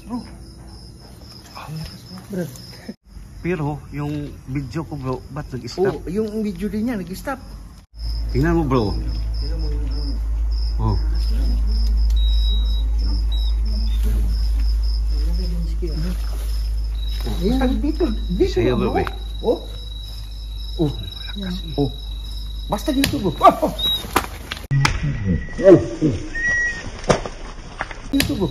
bro. Bro. Pero yung video ko bro, ba't nag-stop? Oh, yung video din niya nag-stop. Tingnan mo bro. Tingnan mo yung Oh. Ayan, dito Saya bro, bro. eh. Oh. Oh, Malakas eh. oh. Basta dito bro. Dito bro.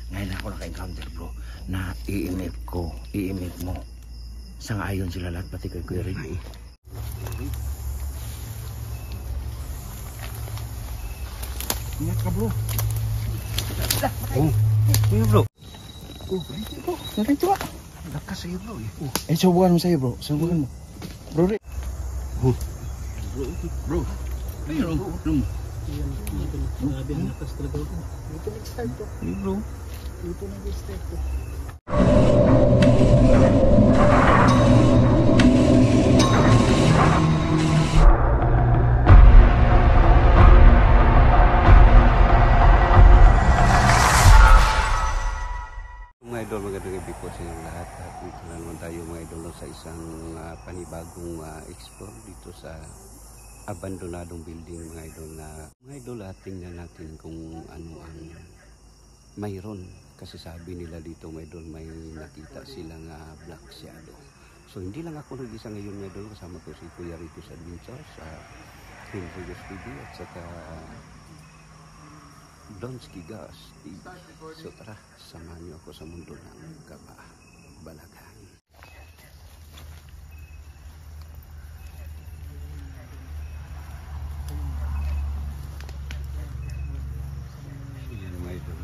Ngayon ako naka-encounter bro na i-emit ko, i-emit mo. Sang-ayon sila lahat pati kay Kuya Rin. Ingat ka bro. Oh. Tingnan bro. Oh, dito bro. Narito ba? Lakas sa'yo bro eh. Oh, subukan mo sa'yo bro. Subukan mo. Bro Rin. Oh. Bro. Ayun bro. Grabe ang lakas talaga ito. Dito nag-start to. Hey bro. Dito nag-start to. Mga idol, magandang gabi po sa inyong lahat. At dito na naman tayo mga idol sa isang panibagong explore dito sa abandonadong building mga idol na mga idol at tingnan natin kung ano ang mayroon kasi sabi nila dito mga idol may nakita silang black shadow. So hindi lang ako nag-isa ngayon mga idol, kasama ko si Kuya Rico's Adventure sa Henry's TV at saka Donski Gas TV. So tara, samahan niyo ako sa mundo ng kabalagan. Yan mga idol.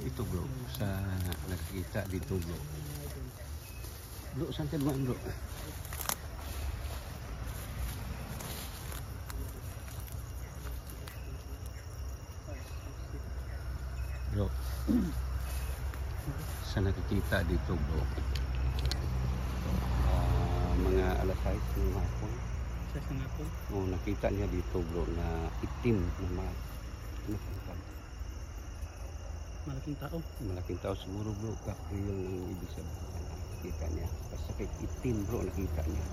Ito bro, sa nakikita dito bro. Bro, saan ka dumaan bro? Bro, sa nakikita dito bro, mga alas 6 ng hapon. Nakita niya dito bro na itim na Malaking tao. malaking tao siguro bro, kapril ang ibig sabihin na nakita niya. Basta kay itim bro nakita niya.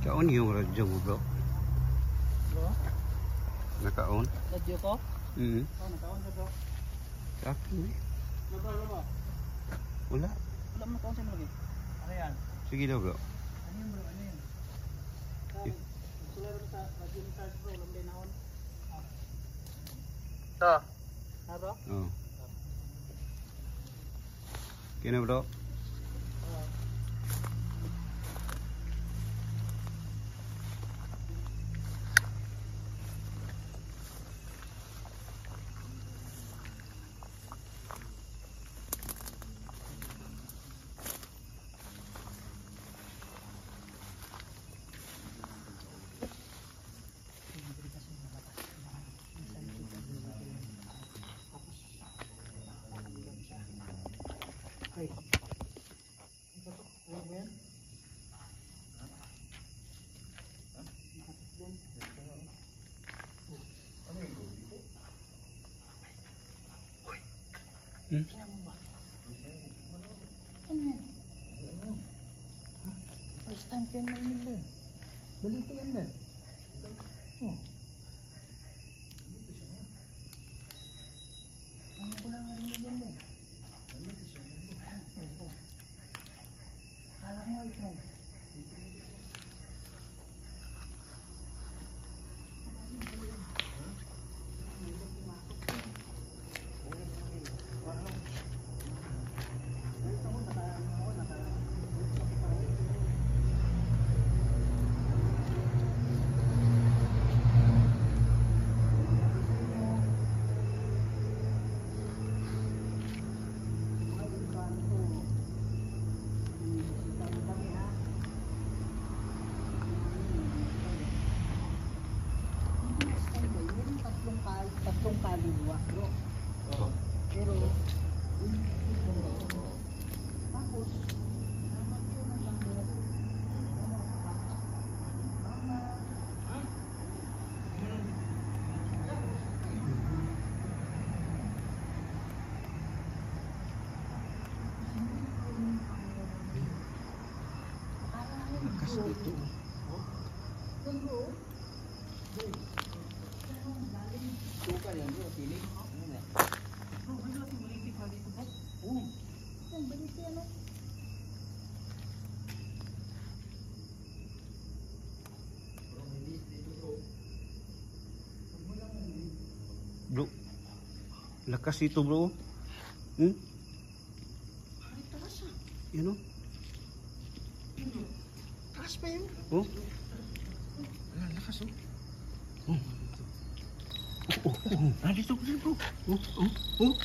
Naka-on yung radyo mo bro? Bro? Naka-on? Radyo ko? Oo. Oh, naka-on na bro. Sa akin eh. Wala ba? Wala. Wala mo naka-on siya lagi. Ano yan? Sige daw bro. Ano yan bro? Ano yan? Sula rin sa radyo ni Charles bro. Lamday na on. Ito. Ha bro? Oo. Okay na bro? Okay. First time kayo narinig ba? Balito yan ba? Oh. Ano ko lang narinig yan ba? Kala mo ito. kaluluwa bro. Pero tapos Lakas dito. Bro, lakas ito bro. Hmm? Yan o. taas pa yun. Oh. Lakas oh. Dito bro.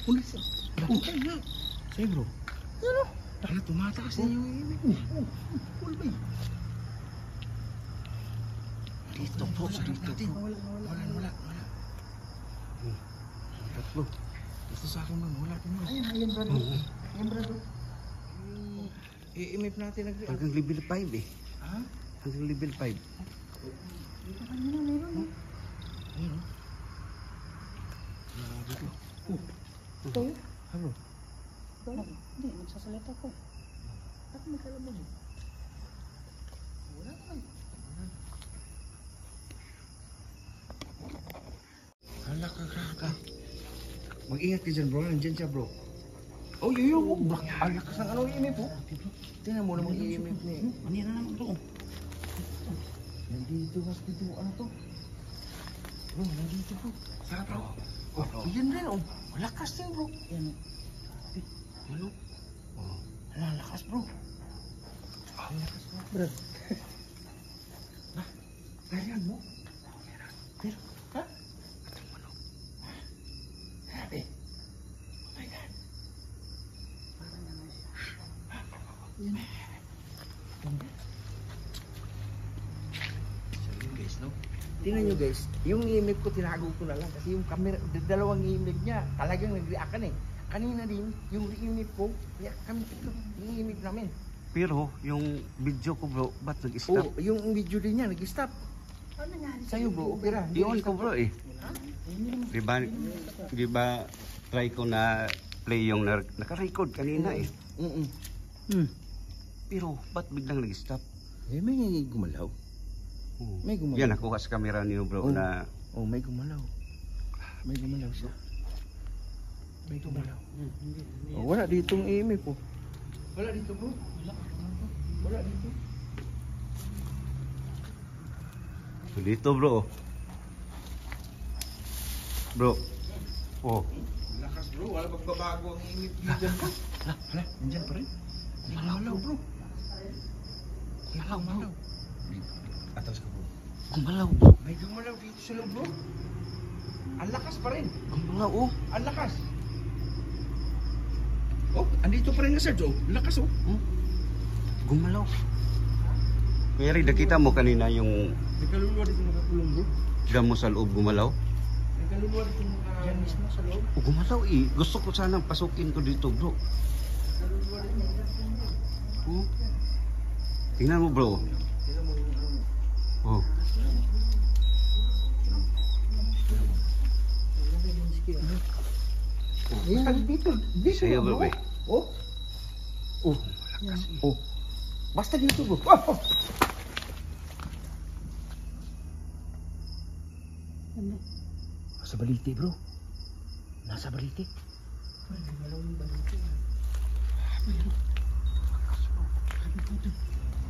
Ulit sa. Sa'yo bro. Ano? Tumataas na yung imig mo. Dito bro, sa dito bro. Wala. Tatlo. Gusto sa akin man, wala din mo. Ayun brother. Ayun brother. I-imip natin Hanggang level 5 eh. Ha? Hanggang level 5. Dito kanina meron eh. Ayun oh. Dito. Ito? Ano? Ito? Hindi, magsasalita ko. Ba't may kalabog eh? Wala naman. Hala ka. Mag-ingat ka dyan bro, nandyan siya bro. Oh, yun. Ang lakas ng ano imip po. Tingnan mo namang imip niya. Ano yan naman bro? Nandito mas dito, ano to? Bro, nandito bro. Saan bro? Oh, yan rin oh. Lakas din bro. Yan. Ano? Oh. Hala, lakas bro. Ang lakas bro. Bro. Kailan mo? Pero, ha? Grabe. Oh my God. Parang naman siya. Yan. Guys, no? Tingnan nyo guys, yung imig ko tinago ko na lang kasi yung camera, dalawang imig niya talagang nag-react kan eh. Kanina din, yung imig ko, kaya kami ito, yung imig namin. Pero yung video ko bro, ba't nag-stop? Oh, yung video din niya, nag-stop. Ano nangyari sa'yo bro? Okay ra. Di-on ko bro eh. Di ba try ko na play yung naka-record kanina eh. Pero ba't biglang nag-stop? Eh, may gumalaw. May gumalaw. Yan, nakuha sa camera niyo bro na... Oh, may gumalaw. May gumalaw siya. May gumalaw. Oh, wala ditong imig po. Wala dito bro. Wala dito. So dito bro. Bro. Oh. Lakas bro, wala magbabago ang imig dyan bro. Hala, nandyan pa rin. May gumalaw bro. Gumalaw. Atas ka bro. Gumalaw bro. May gumalaw dito sa loob bro. Ang lakas pa rin. Gumalaw oh. Ang lakas. Oh, andito pa rin nga Sergio. Lakas oh. Gumalaw. Kuya Ray, nakita mo kanina yung May kaluluwa dito nakakulong bro. damo sa loob gumalaw? May kaluluwa dito nakakulong. Diyan mismo sa loob. Oh, gumalaw eh. Gusto ko sanang pasukin ko dito bro. Kaluluwa dito nakakulong. Oh. Tingnan mo bro. Tingnan mo yung ano. Oh. Ayan, dito Sa'yo bro eh. Oh. Oh. Malakas eh. Oh. Basta dito bro. Oh. Nasa balite bro. Nasa balite.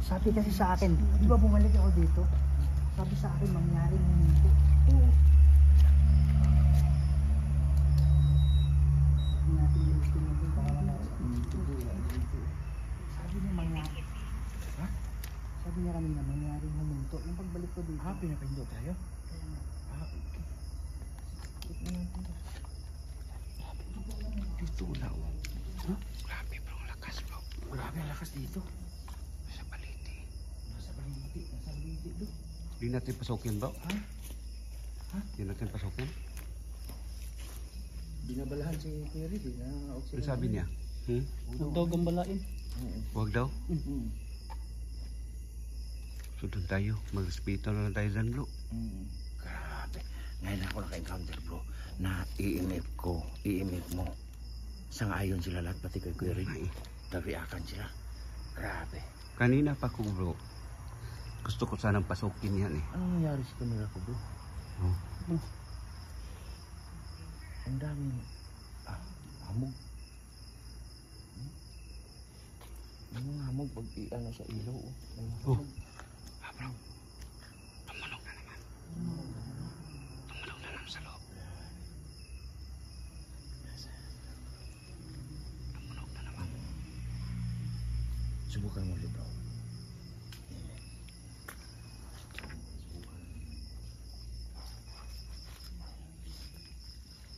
Sabi kasi sa akin, di ba bumalik ako dito? Sabi sa akin, mangyaring huminto. Oo. Sabi natin yung gusto mo dun, baka wala sa huminto. Sabi niya mangyari. Ha? Sabi niya kanina, mangyaring huminto. Yung pagbalik ko dito. Pinapindo tayo? Kaya nga. Okay. Dito lang. Huh? Grabe bro, ang lakas bro. Grabe ang lakas dito. Sa baliti. Nasa balite, nasa balite bro. Di natin pasukin bro. Ha? Ha? Di natin pasukin. Binabalahan si Kuya Rid na Ano sabi niya? Huwag daw gambalain. Huwag daw. Mm. So doon tayo. Mag-hospital na lang tayo dyan, bro. Grabe. Ngayon ako naka-encounter bro na iimip ko, iimip mo. Sang-ayon sila lahat, pati kay Kuya Rid. Nag-reactan sila. Grabe. Kanina pa ko, bro. Gusto ko sanang pasukin yan eh. Anong nangyari sa kanila ko bro? Oh. Ang daming hamog. Yung mga hamog pag i-ano sa ilaw. Oh. Bro. Tumunog na naman. Tumunog na naman sa loob. Tumunog na naman. Subukan mo ulit bro.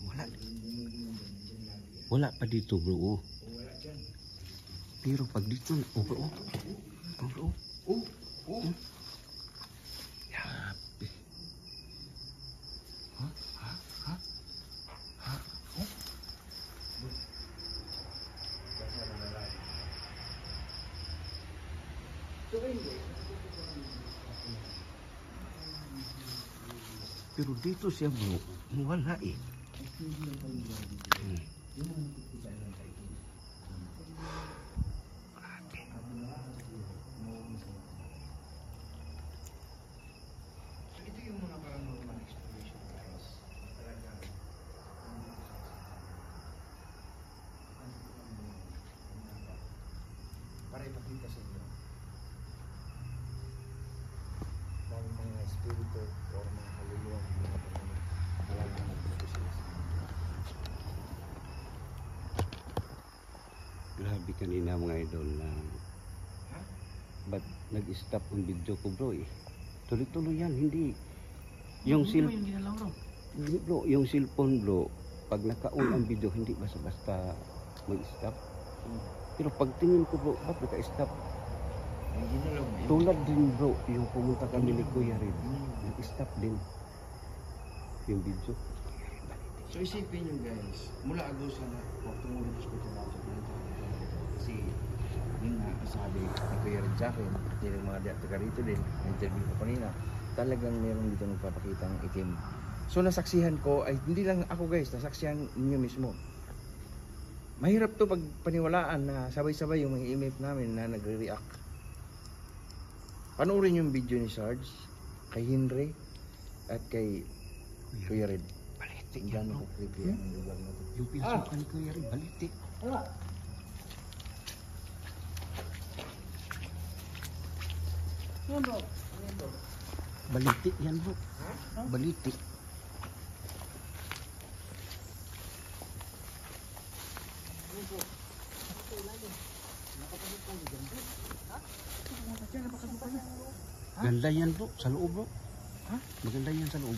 Wala. Wala pa dito, bro. Pero pag dito, bro. Bro. Grabe. Pero dito siya, bro. Wala eh. Ito yung mga paranormal exploration guys. Talagang para ipakita sa inyo ng mga espiritu o mga kaluluwa ng mga wala na dito sila sa mundo. Grabe kanina mga idol na ba't nag-stop ang video ko, bro eh. Tuloy-tuloy yan, hindi. Yung hindi, bro, yung cellphone, bro, pag naka-on ang video, hindi basta-basta mag-stop. Pero pagtingin ko, bro, ba't naka-stop? Ang ginalaw mo, Tulad din, bro, yung pumunta kami ni Kuya Red, nag-stop din yung video. so isipin nyo guys, mula Agosto na po, tumulong sa hospital ako sa pinunta ko. Kasi yun nga, sabi ni Kuya Red sa akin, at yung mga taga rito din, na-interview ko kanina, talagang meron dito nagpapakita ng itim. So nasaksihan ko, ay hindi lang ako guys, nasaksihan ninyo mismo. Mahirap to pag paniwalaan na sabay-sabay yung mga imip namin na nagre-react. Panoorin yung video ni Sarge, kay Henry, at kay Kuya Red. Balitik Tingnan yan, mo bro. kung creepy ang lugar na to. Yung pinasukan ni Kuya Red, balitik. Balitik yan, bro. Balitik. Ganda yan, bro, sa loob, bro. Maganda yan sa loob.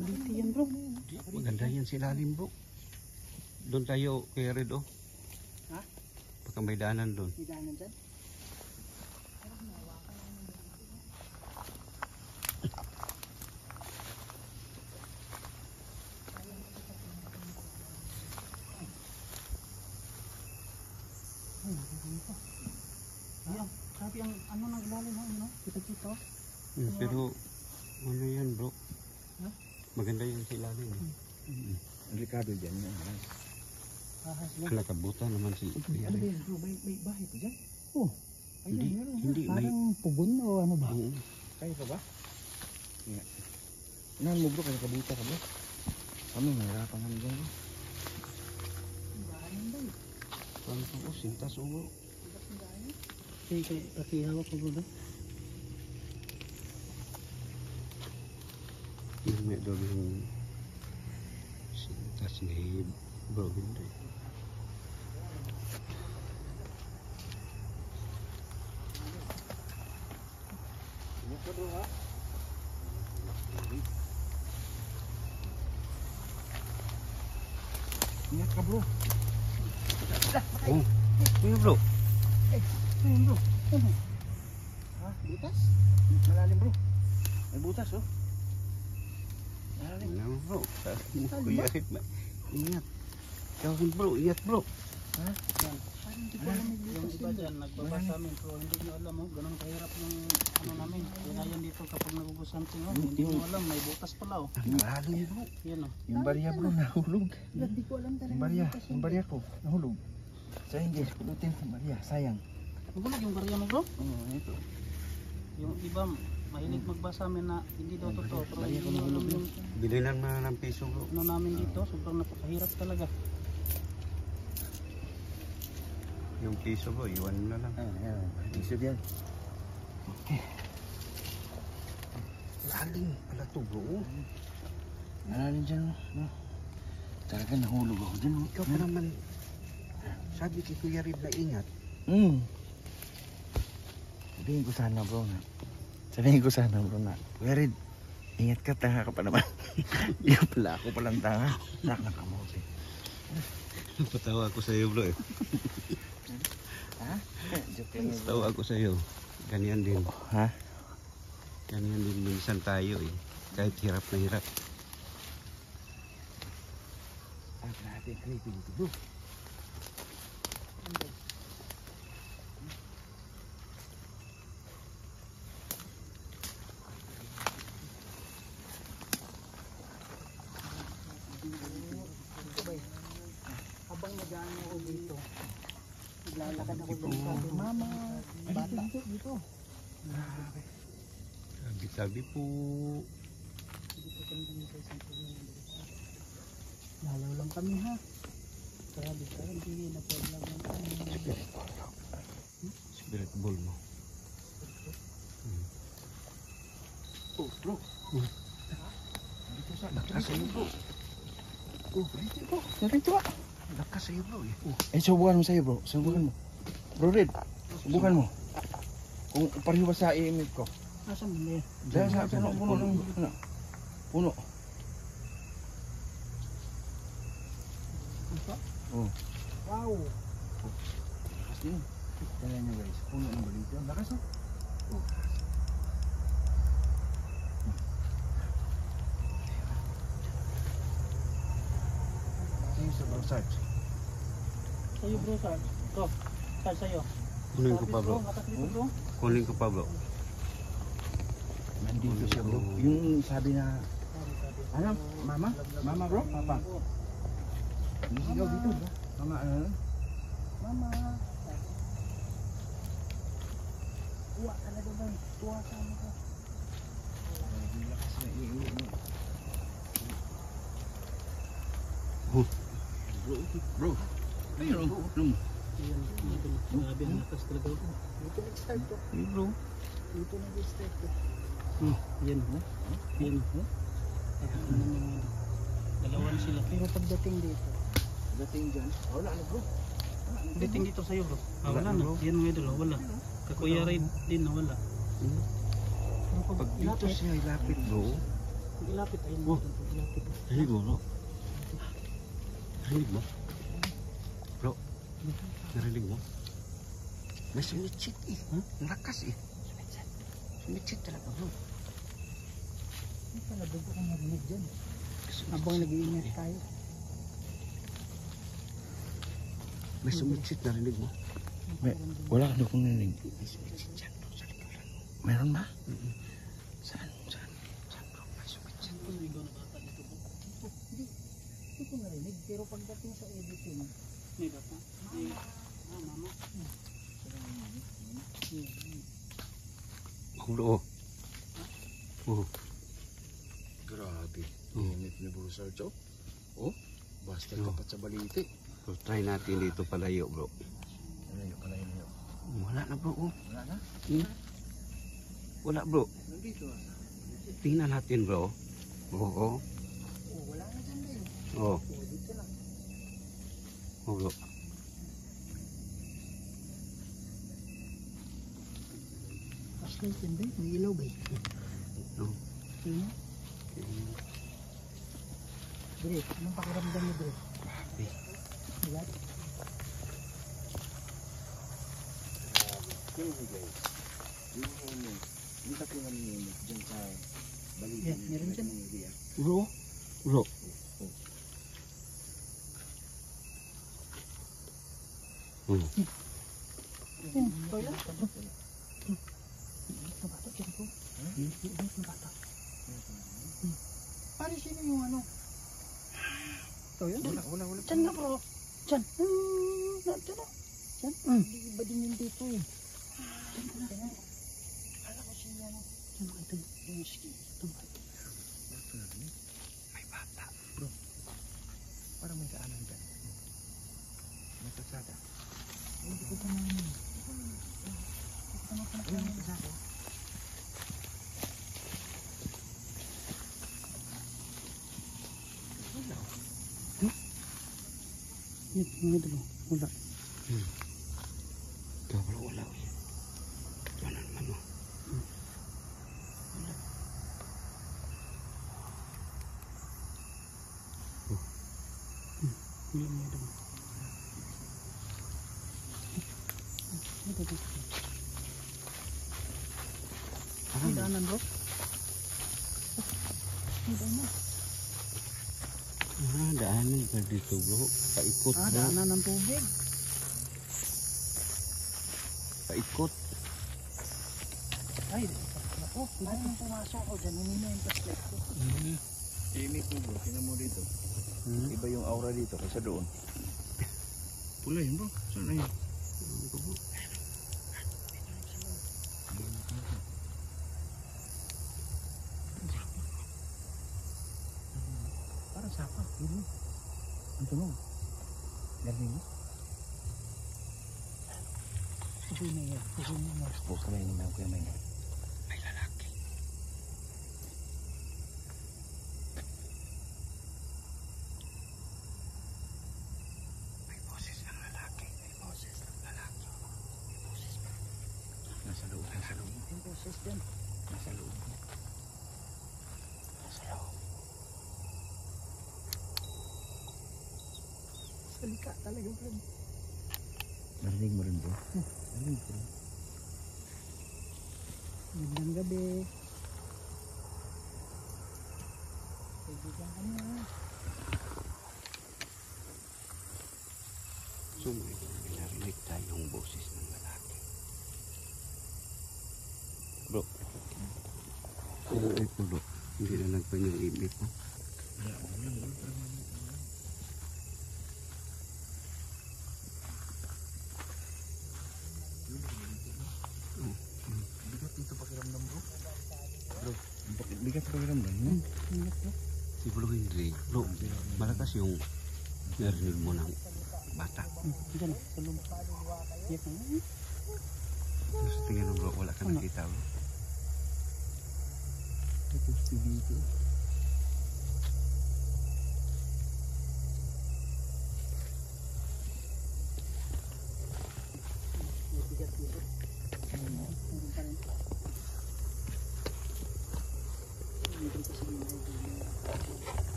Dito yan bro. Maganda yan sa ilalim, bro. Doon tayo, Kuya Red, oh. Ha? Baka may daanan doon. May daanan dyan. Ayan, sabi ang ano nang ilalim mo, ano? Kita-kita. Pero, ano yan, bro? Ha? Maganda yan sa ilalim. Ang likado dyan yan. Ahas lang. Ang nakabuta naman si Kuya Ano ba Red. yan bro? May bahay pa dyan? Oh, Ayun, Hindi, meron. hindi, may... parang pugon o ano ba? Oo. Kaya pa ba? Yeah. Unahan mo bro, kaya kabuta ka bro. Kami, mahirapan kami dyan bro. Daanan ba yun? Paano pa ko? Sintas o, bro? Kaya pakihawak ko bro. Yung may doon yung sintas ni bro, hindi. Buka bro ha? Ingat ka, bro. Oh, ano bro? Ayun, bro. Ha? Butas? Malalim, bro. May butas, oh. Malalim. Ano bro? Sabi mo Kuya Rit, ingat. Ikaw rin bro, ingat bro. Yan. Parang hindi ko alam may Yung butas iba yun. dyan, nagbabasa namin pero hindi nyo alam oh, ganun kahirap ng ano namin. Kaya yan dito kapag nagugus something oh, hindi nyo alam, may butas pala oh. Malalim, bro. Yan oh. Yung barya, bro, nahulog. Hindi ko alam talaga. Yung barya ko, nahulog. Sayang, guys, pulutin yung barya. Sayang. Magulag yung barya mo bro. Oo, ito. Yung iba, mahilig magbasa amin na hindi daw totoo. Pero Barya ko hindi nyo alam nahulog, yung Bilinan mo na ng piso bro. ano namin dito, sobrang napakahirap talaga. Yung piso bro, iwan mo na lang. Ayan. Isip yan. Okay. Lalim pala to bro. Malalim dyan, no? Talaga nahulog ako dyan, no? Ikaw pa naman. Sabi kay Kuya Rit na ingat. Sabihin ko sana, bro, na. Kuya Rid, ingat ka, tanga ka pa naman. Yung pala, ako palang tanga. Nak na kamote. Patawa ako sa iyo bro eh. Ha? Joke lang, bro. Patawa ako sa iyo. Ganyan din. Ha? Ganyan din minsan tayo eh. Kahit hirap na hirap. Ah, natin creativity, bro. Habang nag-ano ako dito, naglalakad ako dito. Sabi, Mama, bata. Dito. Sabi po. Dito kami kami sa isang pagkakas. Lalaw lang kami ha. Sabi ka, hindi na pwede lang kami. Spirit ball mo. Oh, bro. Dito sa Lakas sa'yo bro. Oh, dito, bro. Narito ka. Lakas sa'yo bro eh. Eh, subukan mo sa'yo, bro. Subukan mo. Bro Red, subukan mo. Kung pareho ba sa EMF ko. Asan mo na yun? Dahil sa puno ng ano? Puno. Ito? Oh. Wow! Lakas din. Kaya nyo guys, puno ng balito. Lakas, oh. Oh. Tingin sa bro, Sarge. Sa'yo bro, Sarge. Ito, Sarge sa'yo. Kunin ko pa bro. Atas dito bro. Kunin ko pa bro. Nandito siya, bro. Yung sabi na, ano? Mama? Mama, bro? Papa? Hindi sigaw dito, bro. Mama, ano? Mama! Tuwa talaga ba? Tuwa sa ano ka? Lakas na iiwi mo. Bro. Ayun, bro. Ayan, grabe ang lakas talaga. Dito nag-start ko. Hey bro. Dito nag-start ko. Yan oh. Yan oh. Dalawan sila. Pero pagdating dito, Dating dyan. Wala na, bro. Dating dito sa'yo bro. Ah, wala na. Yan mga idol, wala. Kakuya Ray din na wala. pero Pag dito siya ilapit bro. Pag ilapit ayun. Oh. Pag ilapit. Rinig mo bro. Rinig mo. Bro. Narinig mo? May sumitsit eh. Lakas eh. Sumitsit talaga bro. hindi pala dugo kong narinig dyan. Habang nag-iingat tayo. May sumitsit narinig mo? Wala ka akong narinig. May sumitsit dyan bro sa likuran mo. Meron ba? Saan? Saan? Saan bro? May sumitsit. Hindi ko narinig. Pero pagdating sa editing, May bata. Mama. Oh bro. Oh. Grabe. Oh. Init ni Bro Sarge, oh. Oh. Basta Oh. kapat sa baliti. So try natin dito palayo bro. Ano pala yun yun? Wala na bro. Oh. Wala na? Wala bro. Nandito ah. Tingnan natin bro. Oo. wala na dyan din. Oo. Dito lang. Oo bro. Flashlight yan ba? May ilaw ba? Oo. Sino? Dre, anong pakiramdam mo, Dre? Grabe. Ayan. Grabe guys. Yung tatlong naninimik dyan sa balikan. Yan, meron dyan. Bro. Bro. Yan, toilet. Ito bata, dyan po. Ito bata. Pare, sino yung ano? Ito yun? Wala. Diyan nga bro. Diyan. Diyan o. Diyan. Iba din yung dito eh. Diyan. Kala ko siya ano. Diyan ito. Yung skin. Ito ba? May bata. Bro. Parang may daanan dyan. May kalsada. Hindi ko pa naman. Ayun, may kalsada. Yung ito bro. Wala. Wala. Wala naman mo. Yung ito bro. Ito. May daanan bro. May daanan. Daanan pa dito bro. Paikot bro. Daanan ng tubig. Paikot. Ay, ako. Pwede kong pumasok ako dyan. Hindi na yung flashlight ko. Init mo bro. Tingnan mo dito. Iba yung aura dito kaysa doon. Pula yun bro. Saan na yun? Parang sapa. Ang tunog. Narinig mo? Sabihin na yan. Sabihin na yan. Post ka na yun ng kuya may na. Nasa loob. Yung boses dyan. Nasa loob. Salika talaga bro. Narinig mo rin bro? Narinig ko rin. Magandang gabi. Kaibigan kami ha. So may narinig tayong boses ng lalaki. Bro. Ito bro. Hindi na nagpan yung ibig ko. Bigat dito pakiramdam bro. Bro, bigat pakiramdam no? Si Bro Henry. Bro, malakas yung narinig mo ng bata. Diyan, sa loob. Yan ka nga. Tapos tingnan mo bro, wala ka nakita bro. Tapos dito.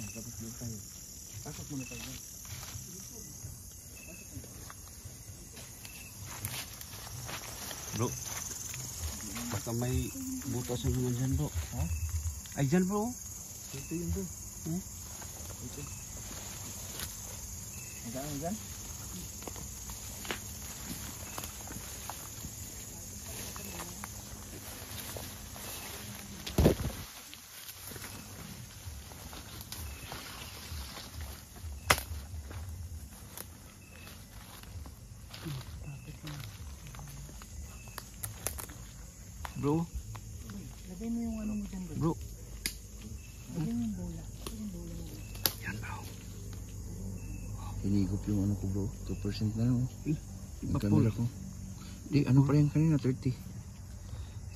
Tapos doon tayo. Pasok muna tayo dyan. Bro, baka may butas na naman dyan bro. Ha? Ay dyan bro. Ito yun bro. Ito. Hanggang dyan? Bro, Lagay mo yung ano mo dyan, bro. bro. Lagay mo yung bola. Lagay yung bola mo. Yan bro. Hinigop yung ano ko bro. 2% na lang. Oh. Yung Bakul. camera ko. Di, ano pa rin kanina? 30.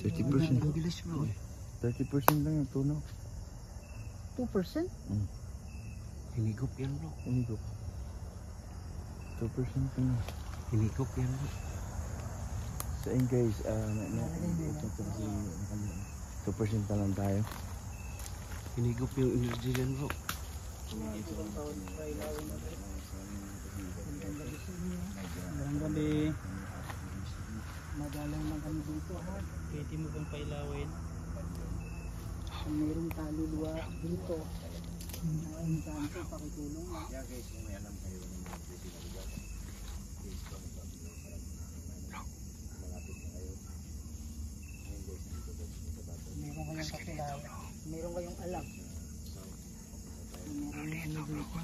30%. Ang bilis bro. 30% lang yung tunaw. 2%? Hinigop yan bro. Hinigop. 2% pa na. Hinigop yan bro. So ayun guys, ito kasi 2% na lang tayo. Hinigop yung energy yan bro. Magandang gabi. Madalang lang kami dito ha. Pwede mo bang pailawin? Kung mayroong kaluluwa dito, ang santo, pakitulong ha. Meron kayong kakilala. Meron kayong alam. Meron ano dito.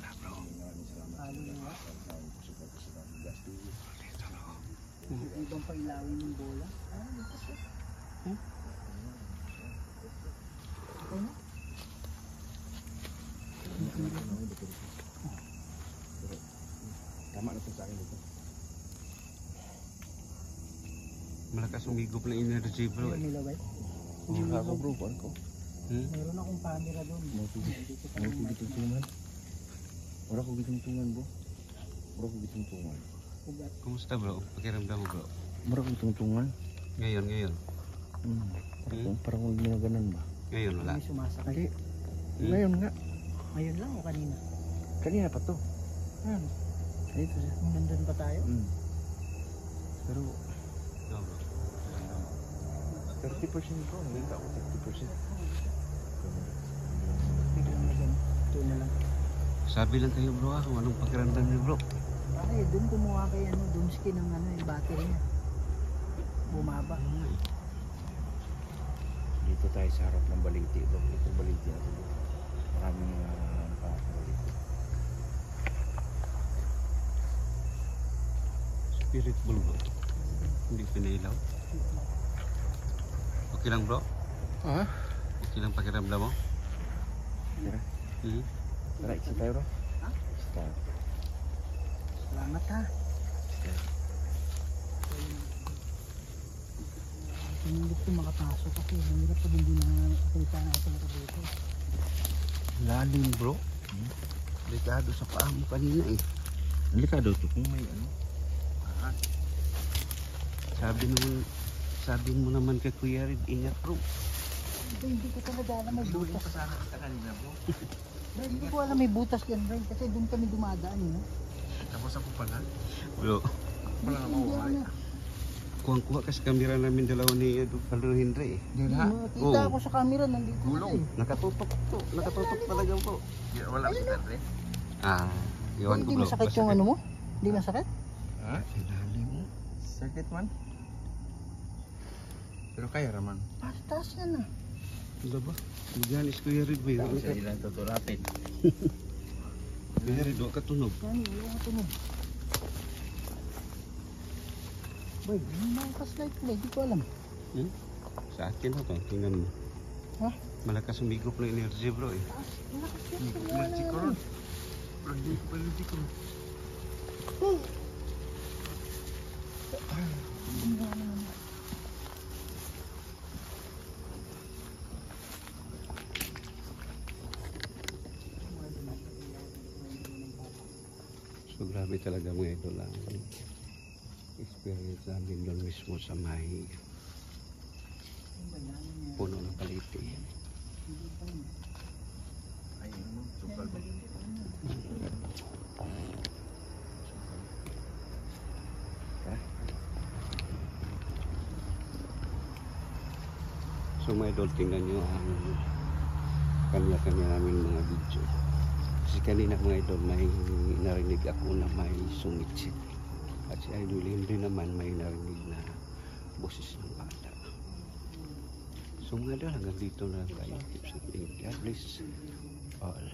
Kaluluwa. Yung ibang pailawin yung bola. Dito siya. Okay na? Tama na po sa akin dito. Malakas umigop na energy bro. Yung nilaway. Wala ako bro, kuhan ko. Meron akong camera doon. Dito pa Wala ko gituntungan. Wala ko gituntungan bro. Wala ko gituntungan. ugat. Kumusta bro? Pakiramdam mo bro. Wala ko gituntungan. Ngayon. Parang huwag ginaganan ba? Ngayon wala. May sumasakay. Hindi. Ngayon nga. Ngayon lang o kanina? Kanina pa to. Ano? Dito siya. Nung nandun pa tayo? Pero No bro. 30% bro. Nakita ko 30%. Biglang na ganun. Ito na lang. Sabi lang kayo bro kung anong pakiramdam niyo bro. Ay, doon kumuha kay ano, Dumski ng ano, yung battery niya. Bumaba. Dito tayo sa harap ng Balinti. Ito Balinti natin. Maraming nakakagawa dito. Spirit bull bro. Hindi pinailaw. Okay lang bro? Ha? Okay lang pakiramdam mo? Tara. Tara, isa tayo bro. Ha? Isa tayo. Salamat ha. Pinilip ko makapasok kasi hirap pag hindi nakakita natin ito dito. Lalim bro. Delikado sa paa mo kanina eh. Delikado to kung may ano. Sabi mo naman kay Kuya Red, ingat bro. Hindi ko talaga alam may butas. sana kita kanina bro. Bro, hindi ko alam may butas yan, bro. Kasi doon kami dumadaan, no? Tapos ako pala. Bro, Pala ako. Hindi ako kuha ka sa kamera namin dalawa ni Padre Henry eh. Hindi na. Nakita Oo. ako sa camera, nandito Gulong. na Nakatutok to. Nakatutok talaga bro. Wala ko tatre. Ah, iwan ko Hindi bro. masakit yung ano mo? Hindi masakit? Ha? Ilalim mo. Sakit man. Pero kaya raman. Taas yan ah. Ano ba? Maganis Kuya Red ba yun? Sa ilang tuturatin. Kuya Red, huwag ka tunog. Yan, yung tunog. Boy, yung mga flashlight mo, hindi ko alam. Sa akin na to, tingnan mo. Ha? Malakas umigop na energy bro eh. Taas, malakas yan. Energy ko ron. Energy ko ron. So grabe talaga mga idol ang experience namin doon mismo sa may puno ng paliti. Ay, ano? Sukal ba? So mga idol, tingnan nyo ang kanya-kanya namin mga video. Kasi kanina mga idol, may narinig ako na may sumitsip. At si Idol Henry naman may narinig na boses ng bata. So mga idol, hanggang dito na lang tayo. Keep safe. God bless all.